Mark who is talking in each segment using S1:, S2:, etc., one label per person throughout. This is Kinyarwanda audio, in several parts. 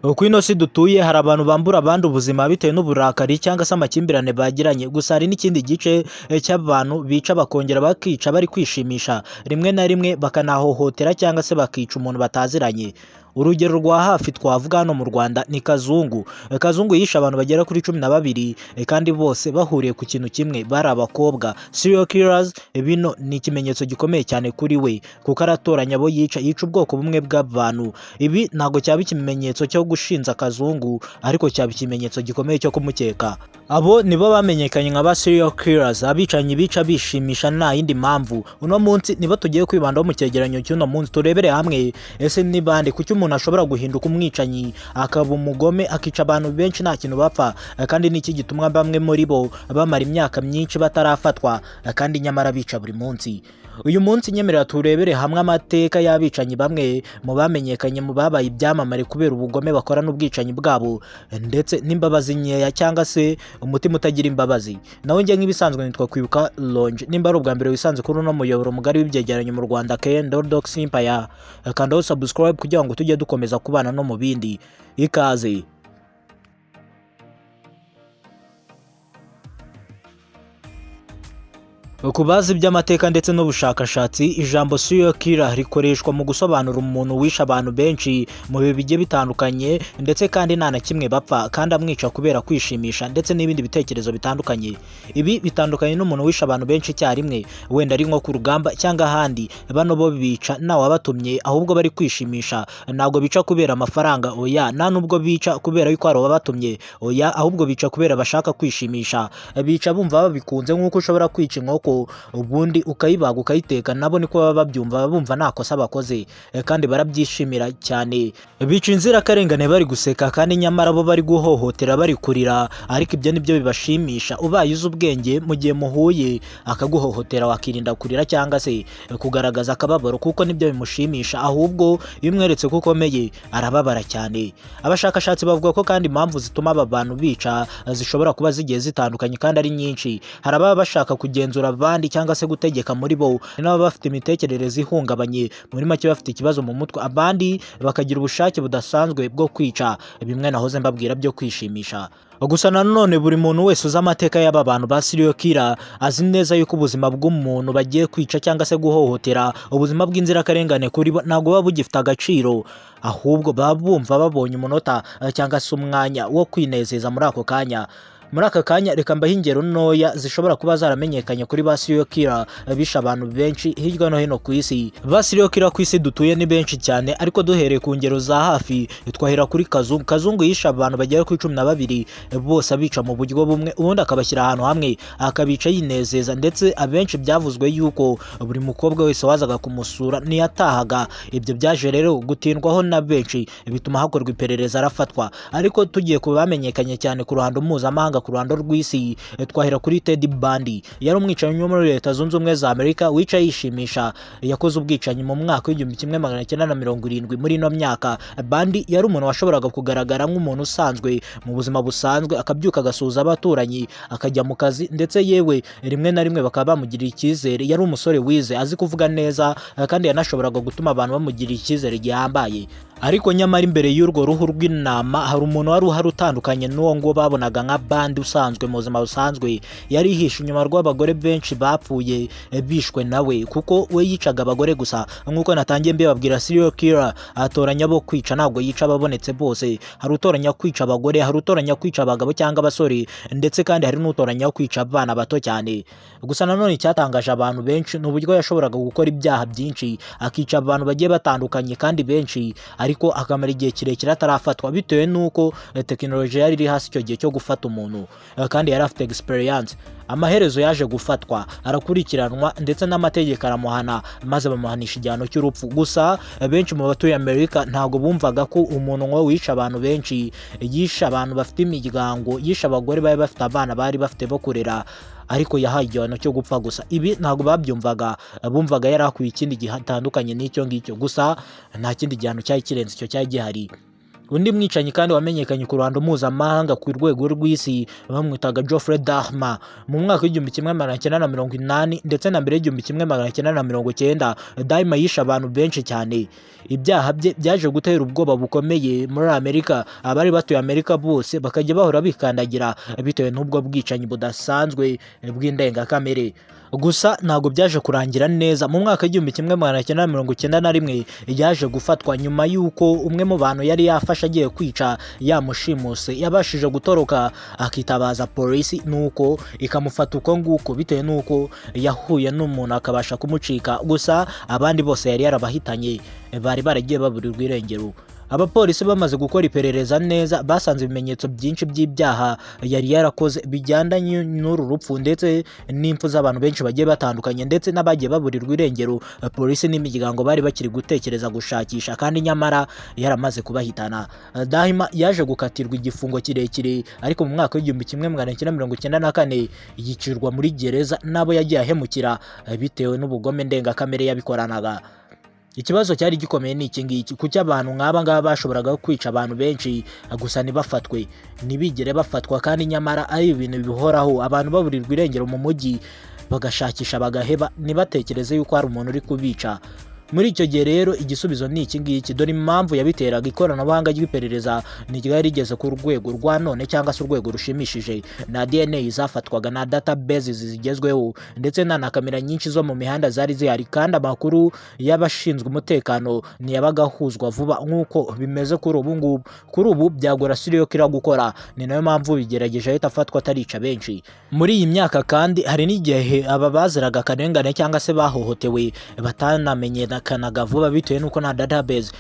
S1: Ku ino si dutuye hari abantu bambura abandi ubuzima bitewe n'uburakari cyangwa se amakimbirane bagiranye. Gusa hari n'ikindi gice cy'abantu bica bakongera bakica bari kwishimisha, rimwe na rimwe bakanahohotera cyangwa se bakica umuntu bataziranye. Urugero rwa hafi twavuga hano mu Rwanda ni Kazungu. Kazungu yishe abantu bagera kuri 12, kandi bose bahuriye ku kintu kimwe, bari abakobwa. Serial killers, bino ni ikimenyetso gikomeye cyane kuri we kuko aratoranya abo yica ubwoko bumwe bw'abantu. Ibi ntabwo cyaba ikimenyetso cyo gushinja Kazungu, ariko cyaba ikimenyetso gikomeye cyo kumukeka. Abo nibo bamenyekanye nka ba serial killers, abicanyi bica bishimisha nta yindi mpamvu. Uno munsi nibo tugiye kwibandaho mu cyegeranyo cy'uno munsi, turebere hamwe ese ni bande, kuki umuntu ashobora guhinduka umwicanyi akaba umugome akica abantu benshi nta kintu bapfa, kandi niki gituma bamwe muri bo bamara imyaka myinshi batarafatwa kandi nyamara bica buri munsi. Uyu munsi nyemerera turebere hamwe amateka y'abicanyi bamwe mu bamenyekanye mu babaye ibyamamare kubera ubugome bakora n'ubwicanyi bwabo, ndetse n'imbabazi nkeya cyangwa se umutima utagira imbabazi. Nawe njye nk'ibisanzwe nitwa Kwibuka Longe. Nimba ari ubwa mbere wisanze kuri uno muyoboro mugari w'ibyegeranyo mu Rwanda KN.Doc Empire, kandaho subscribe kugira ngo tujye dukomeza kubana no mu bindi. Ikaze. Ku bazi iby'amateka ndetse n'ubushakashatsi, ijambo serial killer rikoreshwa mu gusobanura umuntu wishe abantu benshi mu bihe bigiye bitandukanye, ndetse kandi nta na kimwe bapfa, kandi amwica kubera kwishimisha ndetse n'ibindi bitekerezo bitandukanye. Ibi bitandukanye n'umuntu wishe abantu benshi icyarimwe, wenda ari nko ku rugamba cyangwa ahandi. Bano bo bica nta wabatumye, ahubwo bari kwishimisha. Ntabwo bica kubera amafaranga, oya, nta nubwo bica kubera yuko hari uwabatumye, oya, ahubwo bica kubera bashaka kwishimisha. Bica bumva babikunze, nk'uko ushobora kwica inkoko ubundi ukayibaga ukayiteka, nabo niko baba babyumva, bumva nta kosa bakoze, kandi barabyishimira cyane. Bica inzirakarengane bari guseka, kandi nyamara bo bari guhohotera bari kurira, ariko ibyo nibyo bibashimisha. Ubaye uzi ubwenge, mu gihe muhuye akaguhohotera wakirinda kurira cyangwa se kugaragaza akababaro, kuko nibyo bimushimisha. Ahubwo iyo umweretse ko ukomeye arababara cyane. Abashakashatsi bavuga ko kandi impamvu zituma aba bantu bica zishobora kuba zigiye zitandukanye kandi ari nyinshi. Hari ababa bashaka kugenzura abandi cyangwa se gutegeka muri bo, n'ababa bafite imitekerereze ihungabanye, muri make bafite ikibazo mu mutwe. Abandi bakagira ubushake budasanzwe bwo kwica, bimwe nahoze mbabwira byo kwishimisha. Gusa nanone buri muntu wese uzi amateka y'aba bantu ba serial killer azi neza yuko ubuzima bw'umuntu bagiye kwica cyangwa se guhohotera, ubuzima bw'inzirakarengane kuri bo ntabwo buba bugifite agaciro, ahubwo baba bumva babonye umunota cyangwa se umwanya wo kwinezeza muri ako kanya. Muri aka kanya reka mbahe ingero ntoya zishobora kuba zaramenyekanye kuri ba serial killer bishe abantu benshi hirya no hino ku isi. Ba serial killer ku isi dutuye ni benshi cyane, ariko duhereye ku ngero za hafi twahera kuri Kazungu. Kazungu yishe abantu bagera kuri 12, bose abica mu buryo bumwe, ubundi akabashyira ahantu hamwe akabica yinezeza, ndetse abenshi byavuzwe yuko buri mukobwa wese wazaga kumusura ntiyatahaga. Ibyo byaje rero gutindwaho na benshi, bituma hakorwa iperereza, arafatwa. Ariko tugiye ku bamenyekanye cyane ku ruhando mpuzamahanga, ku ruhando rw'isi, twahera kuri Ted Bundy. Yari umwicanyi wo muri Leta Zunze Ubumwe za Amerika wica yishimisha. Yakoze ubwicanyi mu mwaka w'1970 muri ino myaka. Bundy yari umuntu washoboraga kugaragara nk'umuntu usanzwe mu buzima busanzwe, akabyuka agasuhuza abaturanyi, akajya mu kazi, ndetse yewe rimwe na rimwe bakaba bamugirira icyizere. Yari umusore wize, azi kuvuga neza, kandi yanashoboraga gutuma abantu bamugirira icyizere gihambaye. Ariko nyamara imbere y'urwo ruhu rw'intama hari umuntu wari uhari utandukanye n'uwo ngo babonaga nka Bundy usanzwe mu buzima busanzwe. Yari yihishe inyuma rw'abagore benshi bapfuye bishwe nawe, kuko we yicaga abagore gusa. Nk'uko natangiye mbibabwira, serial killer atoranya bo kwica, ntabwo yica ababonetse bose. Hari utoranya kwica abagore, hari utoranya kwica abagabo cyangwa abasore, ndetse kandi hari n'utoranya kwica abana bato cyane. Gusa nanone icyatangaje abantu benshi ni uburyo yashoboraga gukora ibyaha byinshi, akica abantu bagiye batandukanye kandi benshi, ariko akamara igihe kirekire atarafatwa, bitewe n'uko tekinoloji yari iri hasi icyo gihe cyo gufata umuntu, kandi yari afite experience. Amaherezo yaje gufatwa, arakurikiranwa, ndetse n'amategeko aramuhana, maze bamuhanisha igihano cy'urupfu. Gusa benshi mu batuye Amerika ntabwo bumvaga ko umuntu ngo wishe abantu benshi, yishe abantu bafite imiryango, yishe abagore bari bafite abana bari bafite bo kurera, ariko yahaye igihano cyo gupfa gusa. Ibi ntabwo babyumvaga, bumvaga yari akwiye ikindi gitandukanye n'icyo ngicyo, gusa nta kindi gihano cyari kirenze icyo cyari gihari. Undi mwicanyi kandi wamenyekanye ku ruhando mpuzamahanga ku rwego rw'isi bamwitaga Geoffrey Dahmer mu mwaka w'1980 ndetse na mbere y'1990. Dahmer yishe abantu benshi cyane. Ibyaha bye byaje gutera ubwoba bukomeye muri Amerika. Abari batuye Amerika bose bakajya bahora bikandagira bitewe n'ubwo bwicanyi budasanzwe bw'indengakamere. Gusa ntabwo byaje kurangira neza. Mu mwaka w'1991 yaje gufatwa nyuma y'uko umwe mu bantu yari yafashe agiye kwica yamushimuse yabashije gutoroka akitabaza polisi, nuko ikamufata uko nguko bitewe n'uko yahuye n'umuntu akabasha kumucika. Gusa abandi bose yari yarabahitanye bari baragiye baburirwa irengero. Abapolisi bamaze gukora iperereza neza basanze ibimenyetso byinshi by'ibyaha yari yarakoze bijyandanye n'uru rupfu ndetse n'impfu z'abantu benshi bagiye batandukanye ndetse n'abagiye baburirwa irengero. Polisi n'imiryango bari bakiri gutekereza gushakisha kandi nyamara yaramaze kubahitana. Dahmer yaje gukatirwa igifungo kirekire ariko mu mwaka w'1994 yicirwa muri gereza n'abo yagiye ahemukira bitewe n'ubugome ndengakamere yabikoranaga. Ikibazo cyari gikomeye ni iki ngiki, kuki abantu nk'aba ngaba bashoboraga kwica abantu benshi gusa ntibafatwe, ntibigere bafatwa kandi nyamara ari ibintu bihoraho. Abantu baburirwa irengero mu mujyi bagashakisha bagaheba, ntibatekereze yuko hari umuntu uri kubica. Muri icyo gihe rero igisubizo ni iki ngiki. Dore impamvu yabiteraga: ikoranabuhanga ry'iperereza ntiryari rigeze ku rwego rwa none cyangwa se urwego rushimishije. Na DNA zafatwaga na databases zigezweho ndetse na kamera nyinshi zo mu mihanda zari zihari, kandi amakuru y'abashinzwe umutekano ntiyabaga ahuzwa vuba nk'uko bimeze kuri ubu ngubu. Kuri ubu byagora serial killer gukora, ni nayo mpamvu bigerageje ahita afatwa atarica benshi. Muri iyi myaka kandi hari n'igihe aba baziraga akarengane cyangwa se bahohotewe batanamenyekanaga vuba bitewe n'uko nta database.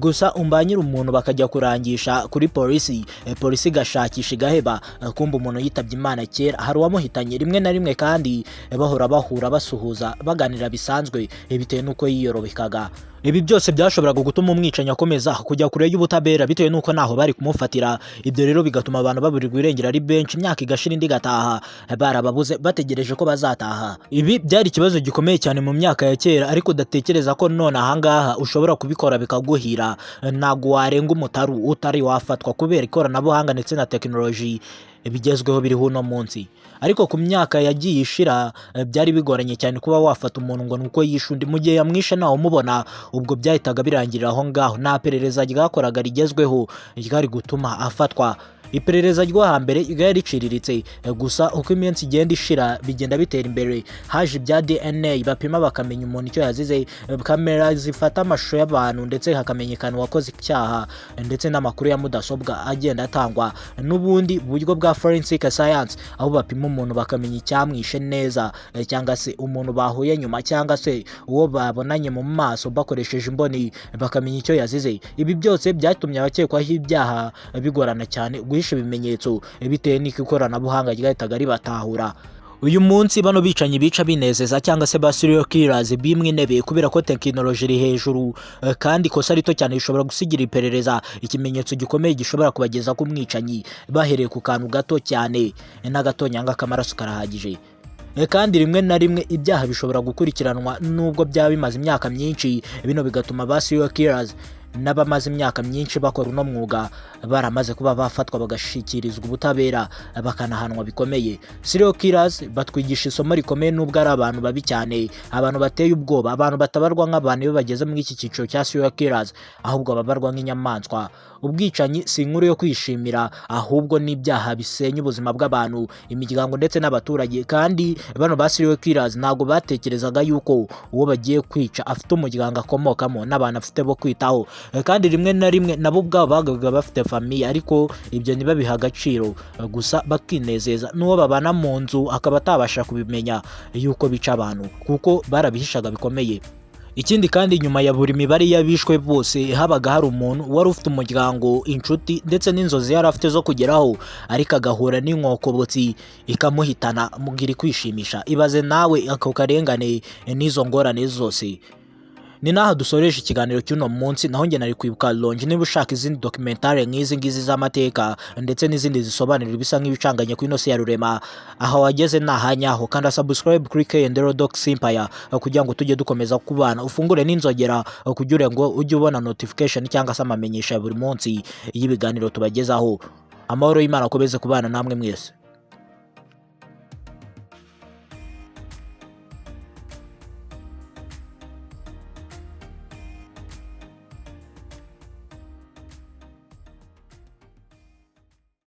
S1: Gusa umbanyira umuntu bakajya kurangisha kuri polisi, polisi igashakisha igaheba, kumva umuntu yitabye Imana kera, hari uwamuhitanye. Rimwe na rimwe kandi bahora bahura basuhuza baganira bisanzwe bitewe n'uko yiyorobekaga. Ibi byose byashoboraga gutuma umwicanyi akomeza kujya kure y'ubutabera bitewe n'uko naho bari kumufatira. Ibyo rero bigatuma abantu baburirwa irengero ari benshi, imyaka igashira indi igataha barababuze bategereje ko bazataha. Ibi byari ikibazo gikomeye cyane mu myaka ya kera, ariko udatekereza ko none ahangaha ushobora kubikora bikaguhira. Ntago warenga umutaru utari wafatwa kubera ikoranabuhanga ndetse na tekinoloji bigezweho biriho uno munsi. Ariko ku myaka yagiye ishira byari bigoranye cyane kuba wafata umuntu ngo nuko yishe undi, mu gihe yamwishe nawe umubona, ubwo byahitaga birangirira aho ngaho. Nta perereza ryakoraga rigezweho ryari gutuma afatwa. Iperereza ryo hambere ryari riciriritse, gusa uko iminsi igenda ishira bigenda bitera imbere. Haje ibya DNA bapima bakamenya umuntu icyo yazize, kamera zifata amashusho y'abantu ndetse hakamenyekana uwakoze icyaha, ndetse n'amakuru ya mudasobwa agenda atangwa, n'ubundi buryo bwa forensic science aho bapima umuntu bakamenya icyamwishe neza, cyangwa se umuntu bahuye nyuma cyangwa se uwo babonanye mu maso bakoresheje imboni bakamenya icyo yazize. Ibi byose byatumye abakekwaho ibyaha bigorana cyane ibimenyetso bitewe n'iko ikoranabuhanga ryahitaga ribatahura. Uyu munsi bano bicanyi bica binezeza cyangwa se ba serial killers bimwe intebe kubera ko tekinoloji iri hejuru, kandi ikosa rito cyane rishobora gusigira iperereza ikimenyetso gikomeye gishobora kubageza ku mwicanyi bahereye ku kantu gato cyane, n'agatonyanga k'amaraso karahagije. Kandi rimwe na rimwe ibyaha bishobora gukurikiranwa nubwo byaba bimaze imyaka myinshi. Bino bigatuma ba serial killers n'abamaze imyaka myinshi bakora uno mwuga baramaze kuba bafatwa bagashikirizwa ubutabera bakanahanwa bikomeye. Serial killers batwigisha isomo rikomeye nubwo ari abantu babi cyane, abantu bateye ubwoba, abantu batabarwa nk'abantu iyo bageze muri iki cyiciro cya serial killers, ahubwo babarwa nk'inyamaswa. Ubwicanyi si inkuru yo kwishimira, ahubwo n'ibyaha bisenya ubuzima bw'abantu, imiryango ndetse n'abaturage. Kandi bano ba serial killers ntabwo batekerezaga yuko uwo bagiye kwica afite umuryango akomokamo n'abantu afite bo kwitaho, kandi rimwe na rimwe nabo ubwabo bagaga bafite famiye, ariko ibyo ntibabiha agaciro, gusa bakinezeza n'uwo babana mu nzu akaba atabasha kubimenya yuko bica abantu kuko barabihishaga bikomeye. Ikindi kandi nyuma ya buri mibare y'abishwe bose habaga hari umuntu wari ufite umuryango, inshuti ndetse n'inzozi yari afite zo kugeraho, ariko agahura n'inkokobotsi ikamuhitana mugira kwishimisha. Ibaze nawe ako karengane n'izo ngorane zose. ni naha dusoreje ikiganiro cy'uno munsi, naho njye nari kwibuka Longi. Niba ushaka izindi documentary nk'izi ngizi z'amateka ndetse n'izindi zisobanura ibisa nk'ibicanganye ku ino si ya rurema, aha wageze ni ahanyaho. Kanda subscribe kuri K&L Docs Empire kugira ngo tujye dukomeza kubana, ufungure n'inzogera kugira ngo ujye ubona notification cyangwa se amamenyesha ya buri munsi y'ibiganiro tubagezaho. Amahoro y'Imana akomeze kubana namwe mwese.